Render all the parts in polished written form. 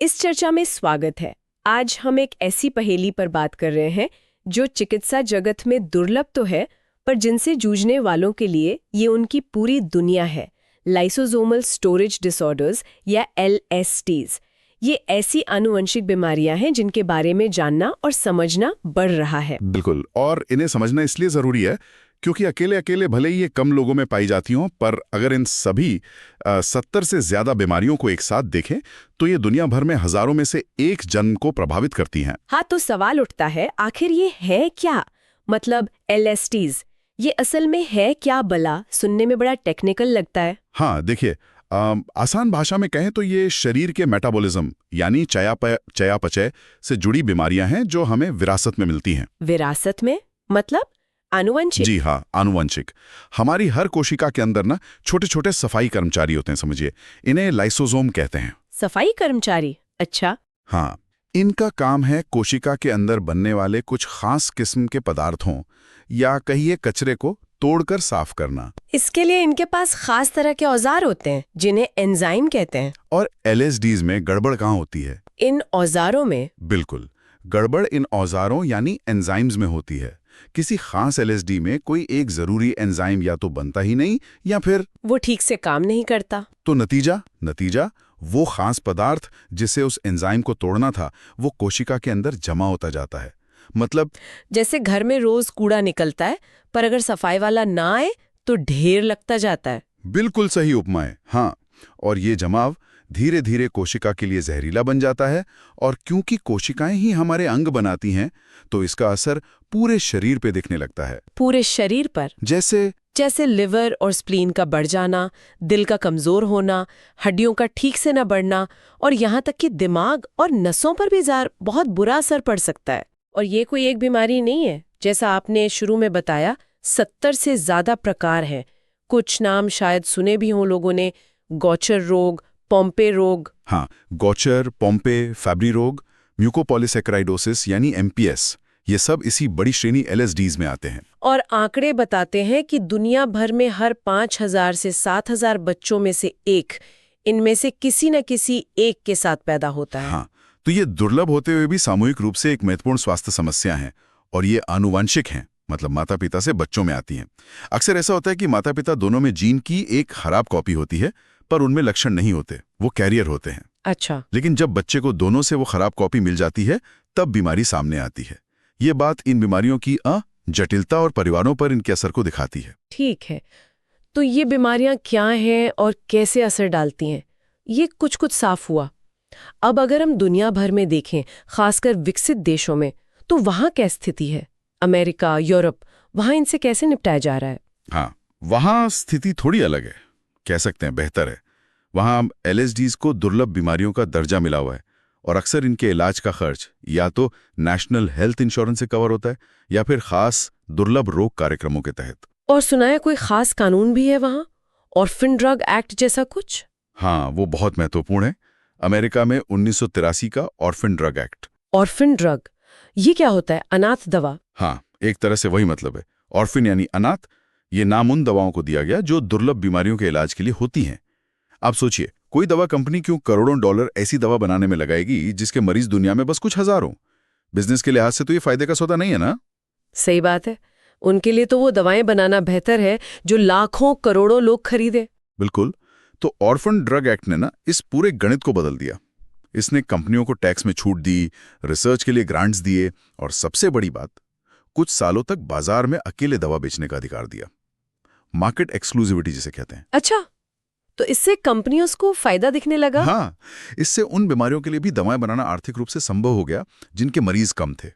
इस चर्चा में स्वागत है। आज हम एक ऐसी पहेली पर बात कर रहे हैं जो चिकित्सा जगत में दुर्लभ तो है, पर जिनसे जूझने वालों के लिए ये उनकी पूरी दुनिया है। लाइसोसोमल स्टोरेज डिसऑर्डर्स या LSTs। ये ऐसी आनुवंशिक बीमारियां हैं जिनके बारे में जानना और समझना बढ़ रहा है। बिल्कुल, और इन्हें समझना इसलिए जरूरी है क्योंकि अकेले अकेले भले ही ये कम लोगों में पाई जाती हों, पर अगर इन सभी 70 से ज्यादा बीमारियों को एक साथ देखें तो ये दुनिया भर में हजारों में से एक जन को प्रभावित करती हैं। हाँ, तो सवाल उठता है, आखिर ये है क्या? मतलब LSTs, ये असल में है क्या भला? सुनने में बड़ा टेक्निकल लगता है। हाँ, देखिए, आसान भाषा में कहें तो ये शरीर के मेटाबॉलिज्म यानी चयापचय से जुड़ी बीमारियां हैं जो हमें विरासत में मिलती हैं। विरासत में मतलब आनुवंशिक? जी हाँ, आनुवंशिक। हमारी हर कोशिका के अंदर ना छोटे छोटे सफाई कर्मचारी होते हैं, समझिए। इन्हें लाइसोसोम कहते हैं। सफाई कर्मचारी? अच्छा। हाँ, इनका काम है कोशिका के अंदर बनने वाले कुछ खास किस्म के पदार्थों या कहिए कचरे को तोड़कर साफ करना। इसके लिए इनके पास खास तरह के औजार होते हैं जिन्हें एंजाइम कहते हैं। और LSDs में गड़बड़ कहाँ होती है? इन औजारों में? बिल्कुल, गड़बड़ इन औजारों यानी एंजाइम्स में होती है। किसी खास LSD में कोई एक जरूरी एंजाइम या तो बनता ही नहीं या फिर वो ठीक से काम नहीं करता। तो नतीजा वो खास पदार्थ जिसे उस एंजाइम को तोड़ना था वो कोशिका के अंदर जमा होता जाता है। मतलब जैसे घर में रोज कूड़ा निकलता है, पर अगर सफाई वाला ना आए तो ढेर लगता जाता है। बिल्कुल सही उपमा है। हाँ, और ये जमाव धीरे धीरे कोशिका के लिए जहरीला बन जाता है, और क्योंकि कोशिकाएं ही हमारे अंग बनाती हैं तो इसका असर पूरे शरीर पे दिखने लगता है। पूरे शरीर पर? जैसे लिवर और स्प्लीन का बढ़ जाना, दिल का कमजोर होना, हड्डियों का ठीक से न बढ़ना, और यहाँ तक कि दिमाग और नसों पर भी बहुत बुरा असर पड़ सकता है। और ये कोई एक बीमारी नहीं है, जैसा आपने शुरू में बताया, 70 से ज्यादा प्रकार हैं। कुछ नाम शायद सुने भी हों लोगों ने, गौचर रोग, पोम्पे रोग। हाँ, गौचर, पोम्पे, फैब्री रोग, म्यूकोपॉलीसैकेराइडोसिस यानी MPS, ये सब इसी बड़ी श्रेणी LSDs में आते हैं। और आंकड़े बताते हैं कि दुनिया भर में हर 5,000 से 7,000 बच्चों में से एक इनमें से किसी न किसी एक के साथ पैदा होता है। हाँ, तो ये दुर्लभ होते हुए भी सामूहिक रूप से एक महत्वपूर्ण स्वास्थ्य समस्या है, और ये आनुवंशिक हैं, मतलब माता पिता से बच्चों में आती हैं। अक्सर ऐसा होता है कि माता पिता दोनों में जीन की एक खराब कॉपी होती है, पर उनमें लक्षण नहीं होते, वो कैरियर होते हैं। अच्छा। लेकिन जब बच्चे को दोनों से वो खराब कॉपी मिल जाती है तब बीमारी सामने आती है। ये बात इन बीमारियों की जटिलता और परिवारों पर इनके असर को दिखाती है। ठीक है, तो ये बीमारियां क्या हैं और कैसे असर डालती हैं, ये कुछ साफ हुआ। अब अगर हम दुनिया भर में देखें, खासकर विकसित देशों में, तो वहाँ क्या स्थिति है? अमेरिका, यूरोप, वहाँ इनसे कैसे निपटाया जा रहा है? हाँ, वहाँ स्थिति थोड़ी अलग है, कह सकते हैं बेहतर है। वहाँ LSDs को दुर्लभ बीमारियों का दर्जा मिला हुआ है, और अक्सर इनके इलाज का खर्च या तो नेशनल हेल्थ इंश्योरेंस से कवर होता है या फिर खास दुर्लभ रोग कार्यक्रमों के तहत। और सुना है कोई खास कानून भी है वहाँ, ऑर्फन ड्रग एक्ट जैसा कुछ? हाँ, वो बहुत महत्वपूर्ण है। अमेरिका में 1983 का orphan drug act. Orphan drug, ये क्या होता है? अनाथ दवा? हाँ, एक तरह से वही मतलब है। ऑर्फिन यानी अनाथ, ये नाम उन दवाओं को दिया गया जो दुर्लभ बीमारियों के इलाज के लिए होती हैं। आप सोचिए, कोई दवा कंपनी क्यों करोड़ों डॉलर ऐसी दवा बनाने में लगाएगी जिसके मरीज दुनिया में बस कुछ हजार हों? बिजनेस के लिहाज से तो ये फायदे का सौदा नहीं है ना? सही बात है, उनके लिए तो वो दवाएं बनाना बेहतर है जो लाखों करोड़ों लोग खरीदे। बिल्कुल। तो ऑर्फन ड्रग एक्ट ने ना इस पूरे गणित को बदल दिया। इसने कंपनियों को टैक्स में छूट दी, रिसर्च के लिए ग्रांट्स दिए, और सबसे बड़ी बात, कुछ सालों तक बाजार में अकेले दवा बेचने का अधिकार दिया। मार्केट एक्सक्लूसिविटी जिसे कहते हैं। अच्छा, तो इससे कंपनियों को फायदा दिखने लगा? हाँ, इससे उन बीमारियों के लिए भी दवाएं बनाना आर्थिक रूप से संभव हो गया जिनके मरीज कम थे।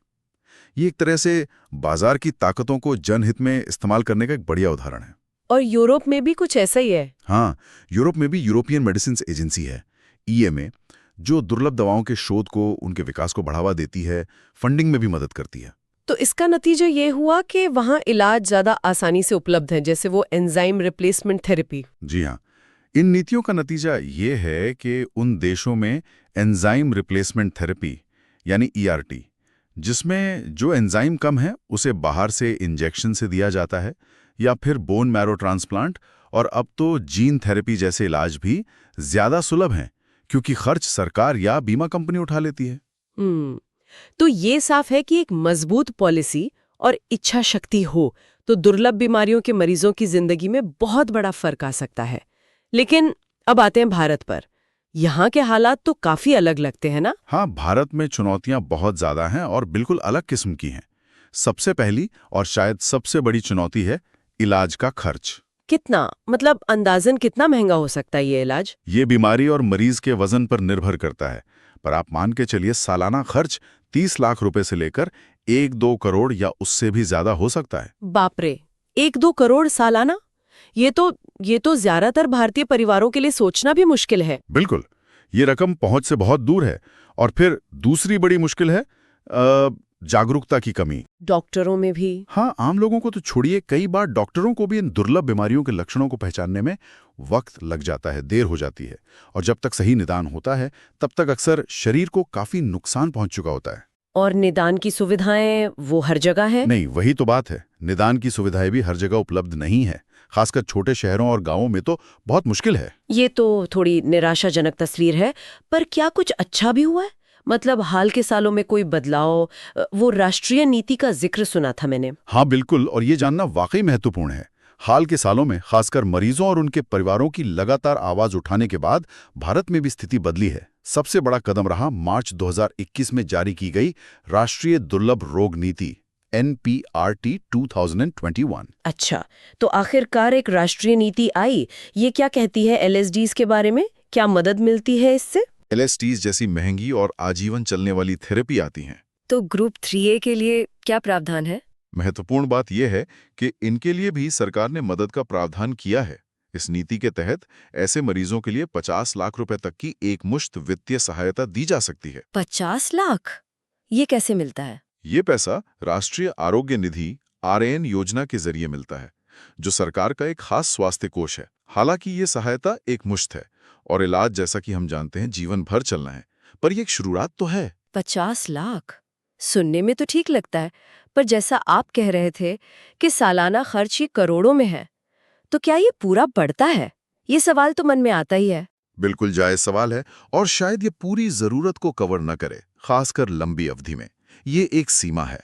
ये एक तरह से बाजार की ताकतों को जनहित में इस्तेमाल करने का एक बढ़िया उदाहरण है। और यूरोप में भी कुछ ऐसा ही है? हाँ, यूरोप में भी यूरोपियन मेडिसिन एजेंसी है, EMA, जो दुर्लभ दवाओं के शोध को, उनके विकास को बढ़ावा देती है, फंडिंग में भी मदद करती है। तो इसका नतीजा ये हुआ कि वहाँ इलाज ज्यादा आसानी से उपलब्ध है, जैसे वो एंजाइम रिप्लेसमेंट थेरेपी। जी हाँ, इन नीतियों का नतीजा ये है कि उन देशों में एंजाइम रिप्लेसमेंट थेरेपी यानी ERT, जिसमें जो एंजाइम कम है उसे बाहर से इंजेक्शन से दिया जाता है, या फिर बोन मैरो ट्रांसप्लांट, और अब तो जीन थेरेपी जैसे इलाज भी ज्यादा सुलभ हैं क्योंकि खर्च सरकार या बीमा कंपनी उठा लेती है। तो ये साफ है कि एक मजबूत पॉलिसी और इच्छा शक्ति हो तो दुर्लभ बीमारियों के मरीजों की जिंदगी में बहुत बड़ा फर्क आ सकता है। लेकिन अब आते हैं भारत पर। यहाँ के हालात तो काफी अलग लगते हैं ना? हाँ, भारत में चुनौतियां बहुत ज्यादा हैं और बिल्कुल अलग किस्म की हैं। सबसे पहली और शायद सबसे बड़ी चुनौती है इलाज का खर्च। कितना, मतलब अंदाजन कितना महंगा हो सकता है ये इलाज? ये बीमारी और मरीज के वजन पर निर्भर करता है, पर आप मान के चलिए सालाना खर्च 30 लाख रुपए से लेकर 1-2 करोड़ या उससे भी ज्यादा हो सकता है। बाप रे, 1-2 करोड़ सालाना? ये तो ज्यादातर भारतीय परिवारों के लिए सोचना भी मुश्किल है। बिल्कुल, ये रकम पहुंच से बहुत दूर है। और फिर दूसरी बड़ी मुश्किल है जागरूकता की कमी। डॉक्टरों में भी? हाँ, आम लोगों को तो छोड़िए, कई बार डॉक्टरों को भी इन दुर्लभ बीमारियों के लक्षणों को पहचानने में वक्त लग जाता है, देर हो जाती है। और जब तक सही निदान होता है तब तक अक्सर शरीर को काफी नुकसान पहुंच चुका होता है। और निदान की सुविधाएं वो हर जगह है? नहीं, वही तो बात है, निदान की सुविधाएं भी हर जगह उपलब्ध नहीं है। खासकर छोटे शहरों और गांवों में तो बहुत मुश्किल है। ये तो थोड़ी निराशाजनक तस्वीर है। पर क्या कुछ अच्छा भी हुआ है? मतलब हाल के सालों में कोई बदलाव? वो राष्ट्रीय नीति का जिक्र सुना था मैंने। हाँ बिल्कुल, और ये जानना वाकई महत्वपूर्ण है। हाल के सालों में खासकर मरीजों और उनके परिवारों की लगातार आवाज उठाने के बाद भारत में भी स्थिति बदली है। सबसे बड़ा कदम रहा मार्च 2021 में जारी की गई राष्ट्रीय दुर्लभ रोग नीति NPRT 2021। अच्छा, तो आखिरकार एक राष्ट्रीय नीति आई। ये क्या कहती है LSDs के बारे में? क्या मदद मिलती है इससे? LSDs जैसी महंगी और आजीवन चलने वाली थेरेपी आती हैं। तो ग्रुप 3A के लिए क्या प्रावधान है? महत्वपूर्ण बात यह है कि इनके लिए भी सरकार ने मदद का प्रावधान किया है। इस नीति के तहत ऐसे मरीजों के लिए 50 लाख रुपए तक की एकमुश्त वित्तीय सहायता दी जा सकती है। 50 लाख? ये कैसे मिलता है? ये पैसा राष्ट्रीय आरोग्य निधि RAN योजना के जरिए मिलता है, जो सरकार का एक खास स्वास्थ्य कोष है। हालांकि ये सहायता एकमुश्त है और इलाज, जैसा कि हम जानते हैं, जीवन भर चलना है, पर ये एक शुरुआत तो है। 50 लाख सुनने में तो ठीक लगता है, पर जैसा आप कह रहे थे कि सालाना खर्च ये करोड़ों में है, तो क्या ये पूरा बढ़ता है? ये सवाल तो मन में आता ही है। बिल्कुल जायज सवाल है, और शायद ये पूरी जरूरत को कवर न करे, खासकर लंबी अवधि में। ये एक सीमा है,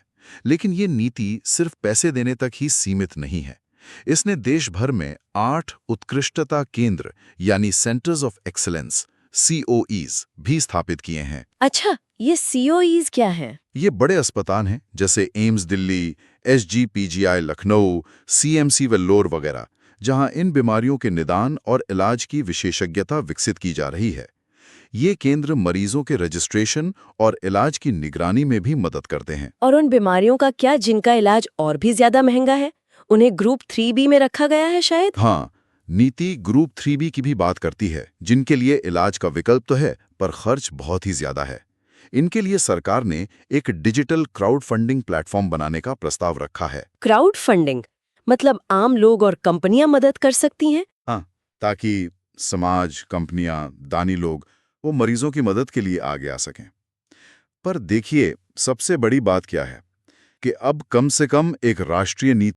लेकिन ये नीति सिर्फ पैसे देने तक ही सीमित नहीं है। इसने देश भर में 8 उत्कृष्टता केंद्र यानी सेंटर्स ऑफ एक्सीलेंस COEs भी स्थापित किए हैं। अच्छा, ये COEs क्या हैं? ये बड़े अस्पताल हैं, जैसे AIIMS Delhi, SGPGI Lucknow, CMC Vellore वगैरह, जहां इन बीमारियों के निदान और इलाज की विशेषज्ञता विकसित की जा रही है। ये केंद्र मरीजों के रजिस्ट्रेशन और इलाज की निगरानी में भी मदद करते हैं। और उन बीमारियों का क्या जिनका इलाज और भी ज्यादा महंगा है? उन्हें ग्रुप 3B में रखा गया है शायद? हाँ, नीति ग्रुप 3B की भी बात करती है, जिनके लिए इलाज का विकल्प तो है, पर खर्च बहुत ही ज्यादा है। इनके लिए सरकार ने एक डिजिटल क्राउड फंडिंग प्लेटफॉर्म बनाने का प्रस्ताव रखा है। क्राउड फंडिंग मतलब आम लोग और कंपनियां मदद कर सकती हैं? हाँ, ताकि समाज, कंपनियां, दानी लोग वो मरीजों की मदद के लिए आगे आ सकें। पर देखिए, सबसे बड़ी बात क्या है कि अब कम से कम एक राष्ट्रीय नीति